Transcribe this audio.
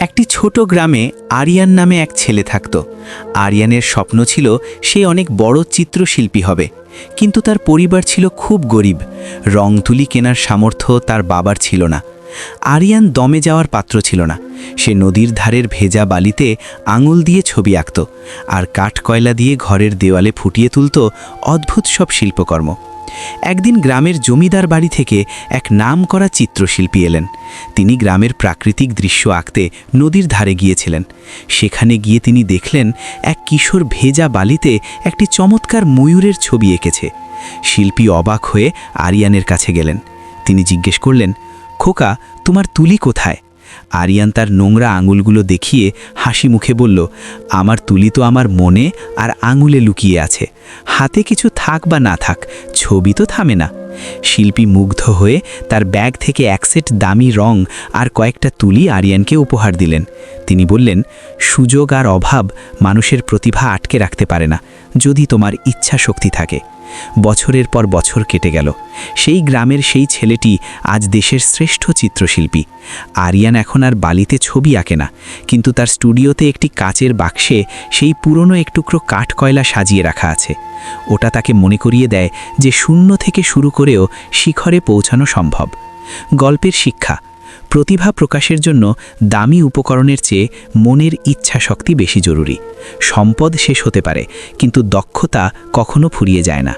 একটি ছোট গ্রামে আরিয়ান নামে এক ছেলে থাকত। আরিয়ানের স্বপ্ন ছিল সে অনেক বড় চিত্রশিল্পী হবে, কিন্তু তার পরিবার ছিল খুব গরিব। রং তুলি কেনার সামর্থ্য তার বাবার ছিল না। আরিয়ান দমে যাওয়ার পাত্র ছিল না। সে নদীর ধারের ভেজা বালিতে আঙুল দিয়ে ছবি আঁকত, আর কাঠকয়লা দিয়ে ঘরের দেওয়ালে ফুটিয়ে তুলত অদ্ভুত সব শিল্পকর্ম। একদিন গ্রামের জমিদার বাড়ি থেকে এক নামকরা চিত্রশিল্পী এলেন। তিনি গ্রামের প্রাকৃতিক দৃশ্য আঁকতে নদীর ধারে গিয়েছিলেন। সেখানে গিয়ে তিনি দেখলেন এক কিশোর ভেজা বালিতে একটি চমৎকার ময়ূরের ছবি এঁকেছে। শিল্পী অবাক হয়ে আরিয়ানের কাছে গেলেন। তিনি জিজ্ঞেস করলেন, খোকা, তোমার তুলি কোথায়? আরিয়ান তার নোংরা আঙুলগুলো দেখিয়ে হাসি মুখে বলল, আমার তুলি তো আমার মনে আর আঙুলে লুকিয়ে আছে। হাতে কিছু থাক বা না থাক, ছবি তো থামে না। শিল্পী মুগ্ধ হয়ে তার ব্যাগ থেকে এক সেট দামি রং আর কয়েকটা তুলি আরিয়ানকে উপহার দিলেন। তিনি বললেন, সুযোগ আর অভাব মানুষের প্রতিভা আটকে রাখতে পারে না, যদি তোমার ইচ্ছা শক্তি থাকে। বছরের পর বছর কেটে গেল। সেই গ্রামের সেই ছেলেটি আজ দেশের শ্রেষ্ঠ চিত্রশিল্পী। আরিয়ান এখন আর বালিতে ছবি আঁকে না, কিন্তু তার স্টুডিওতে একটি কাচের বাক্সে সেই পুরনো একটুকরো কাঠকয়লা সাজিয়ে রাখা আছে। ওটা তাকে মনে করিয়ে দেয় যে শূন্য থেকে শুরু করেও শিখরে পৌঁছানো সম্ভব। গল্পের শিক্ষা: প্রতিভা প্রকাশের জন্য দামি উপকরণের চেয়ে মনের ইচ্ছা শক্তি বেশি জরুরি। সম্পদ শেষ হতে পারে, কিন্তু দক্ষতা কখনো ফুরিয়ে যায় না।